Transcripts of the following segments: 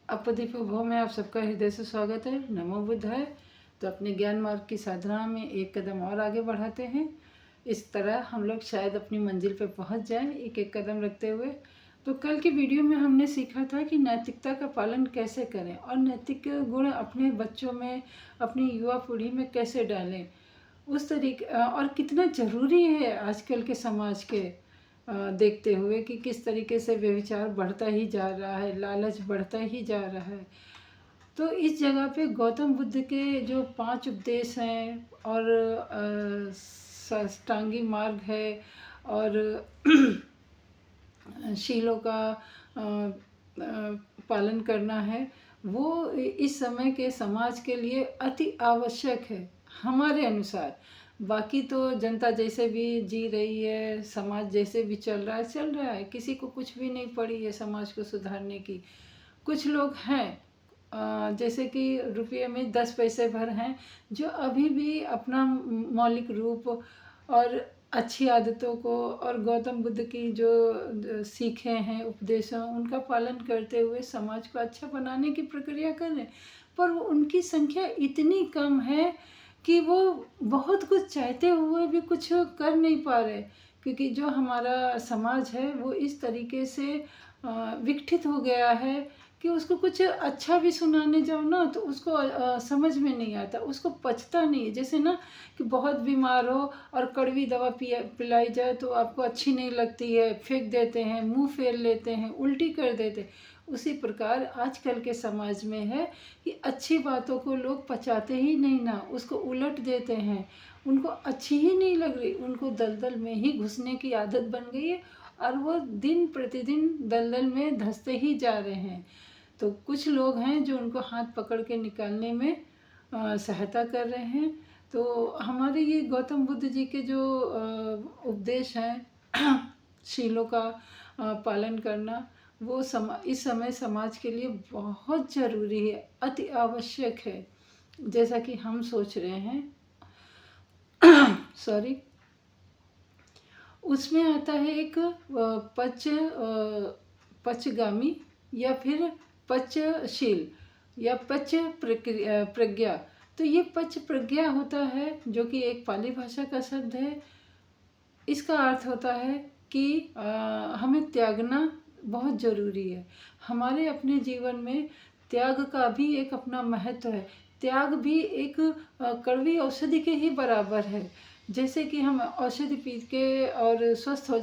अपदीप भव में आप सबका हृदय से स्वागत है। नमो बुद्धाय। तो अपने ज्ञान मार्ग की साधना में एक कदम और आगे बढ़ाते हैं। इस तरह हम लोग शायद अपनी मंजिल पर पहुंच जाएं, एक एक कदम रखते हुए। तो कल की वीडियो में हमने सीखा था कि नैतिकता का पालन कैसे करें और नैतिक गुण अपने बच्चों में, अपनी युवा पीढ़ी में कैसे डालें, उस तरीके और कितना ज़रूरी है आजकल के समाज के देखते हुए कि किस तरीके से व्यभिचार बढ़ता ही जा रहा है, लालच बढ़ता ही जा रहा है। तो इस जगह पे गौतम बुद्ध के जो 5 उपदेश हैं और साष्टांगी मार्ग है और शीलों का पालन करना है, वो इस समय के समाज के लिए अति आवश्यक है हमारे अनुसार। बाकी तो जनता जैसे भी जी रही है, समाज जैसे भी चल रहा है, किसी को कुछ भी नहीं पड़ी है समाज को सुधारने की। कुछ लोग हैं जैसे कि रुपये में 10 पैसे भर हैं, जो अभी भी अपना मौलिक रूप और अच्छी आदतों को और गौतम बुद्ध की जो सीखें हैं, उपदेशों, उनका पालन करते हुए समाज को अच्छा बनाने की प्रक्रिया कर रहे हैं। पर उनकी संख्या इतनी कम है कि वो बहुत कुछ चाहते हुए भी कुछ कर नहीं पा रहे, क्योंकि जो हमारा समाज है वो इस तरीके से विकसित हो गया है कि उसको कुछ अच्छा भी सुनाने जाओ ना तो उसको समझ में नहीं आता, उसको पचता नहीं है। जैसे ना कि बहुत बीमार हो और कड़वी दवा पिलाई जाए तो आपको अच्छी नहीं लगती है, फेंक देते हैं, मुंह फेर लेते हैं, उल्टी कर देते हैं। उसी प्रकार आजकल के समाज में है कि अच्छी बातों को लोग पचाते ही नहीं ना, उसको उलट देते हैं। उनको अच्छी ही नहीं लग रही, उनको दलदल में ही घुसने की आदत बन गई है और वो दिन प्रतिदिन दलदल में धंसते ही जा रहे हैं। तो कुछ लोग हैं जो उनको हाथ पकड़ के निकालने में सहायता कर रहे हैं। तो हमारे ये गौतम बुद्ध जी के जो उपदेश हैं शीलों का पालन करना, वो इस समय समाज के लिए बहुत ज़रूरी है, अति आवश्यक है। जैसा कि हम सोच रहे हैं सॉरी, उसमें आता है एक पचगामी या फिर पचशील या पच प्रज्ञा। तो ये पच प्रज्ञा होता है जो कि एक पाली भाषा का शब्द है। इसका अर्थ होता है कि हमें त्यागना बहुत ज़रूरी है। हमारे अपने जीवन में त्याग का भी एक अपना महत्व है। त्याग भी एक कड़वी औषधि के ही बराबर है। जैसे कि हम औषधि पी के और स्वस्थ हो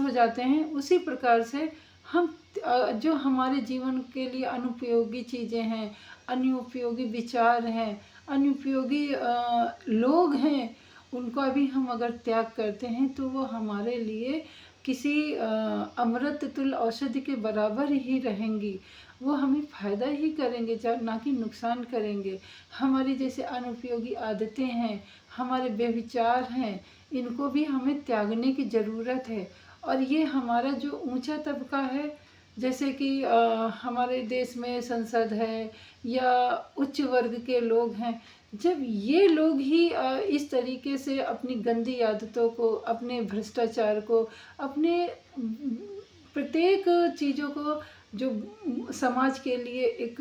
जाते हैं, उसी प्रकार से हम जो हमारे जीवन के लिए अनुपयोगी चीज़ें हैं, अनुपयोगी विचार हैं, अनुपयोगी लोग हैं, उनका भी हम अगर त्याग करते हैं तो वो हमारे लिए किसी अमृत तुल्य औषधि के बराबर ही रहेंगी। वो हमें फ़ायदा ही करेंगे, ना कि नुकसान करेंगे। हमारी जैसे अनुपयोगी आदतें हैं, हमारे बेविचार हैं, इनको भी हमें त्यागने की ज़रूरत है। और ये हमारा जो ऊंचा तबका है, जैसे कि हमारे देश में संसद है या उच्च वर्ग के लोग हैं, जब ये लोग ही इस तरीके से अपनी गंदी आदतों को, अपने भ्रष्टाचार को, अपने प्रत्येक चीज़ों को जो समाज के लिए एक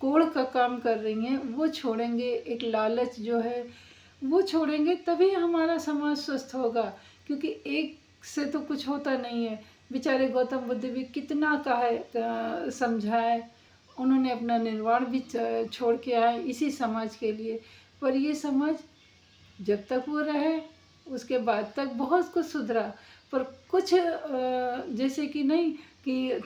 कोड़ का काम कर रही हैं, वो छोड़ेंगे, एक लालच जो है वो छोड़ेंगे, तभी हमारा समाज स्वस्थ होगा। क्योंकि एक से तो कुछ होता नहीं है। बेचारे गौतम बुद्ध भी कितना कहे समझाए, उन्होंने अपना निर्वाण भी छोड़ के आए इसी समाज के लिए। पर ये समाज जब तक वो रहे उसके बाद तक बहुत कुछ सुधरा, पर कुछ जैसे कि नहीं कि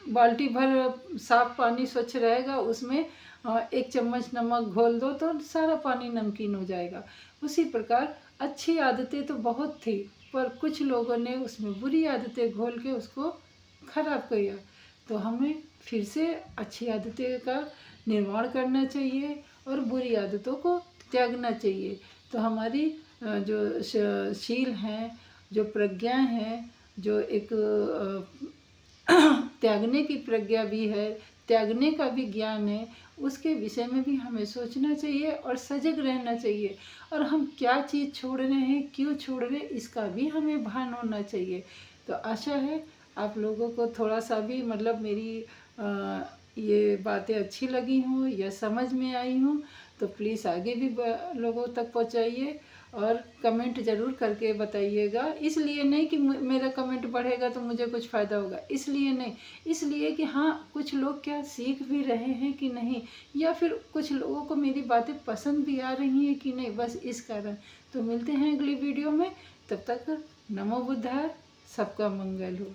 बाल्टी भर साफ पानी स्वच्छ रहेगा, उसमें 1 चम्मच नमक घोल दो तो सारा पानी नमकीन हो जाएगा। उसी प्रकार अच्छी आदतें तो बहुत थी, पर कुछ लोगों ने उसमें बुरी आदतें घोल के उसको खराब किया। तो हमें फिर से अच्छी आदतें का निर्माण करना चाहिए और बुरी आदतों को त्यागना चाहिए। तो हमारी जो शील हैं, जो प्रज्ञा हैं, जो एक त्यागने की प्रज्ञा भी है, त्यागने का भी ज्ञान है, उसके विषय में भी हमें सोचना चाहिए और सजग रहना चाहिए। और हम क्या चीज़ छोड़ रहे हैं, क्यों छोड़ रहे हैं, इसका भी हमें भान होना चाहिए। तो आशा है आप लोगों को थोड़ा सा भी मतलब मेरी ये बातें अच्छी लगी हों या समझ में आई हों तो प्लीज़ आगे भी लोगों तक पहुंचाइए और कमेंट ज़रूर करके बताइएगा। इसलिए नहीं कि मेरा कमेंट बढ़ेगा तो मुझे कुछ फ़ायदा होगा, इसलिए नहीं, इसलिए कि हाँ कुछ लोग क्या सीख भी रहे हैं कि नहीं, या फिर कुछ लोगों को मेरी बातें पसंद भी आ रही हैं कि नहीं, बस इस कारण। तो मिलते हैं अगली वीडियो में, तब तक नमो बुद्धाय, सबका मंगल हो।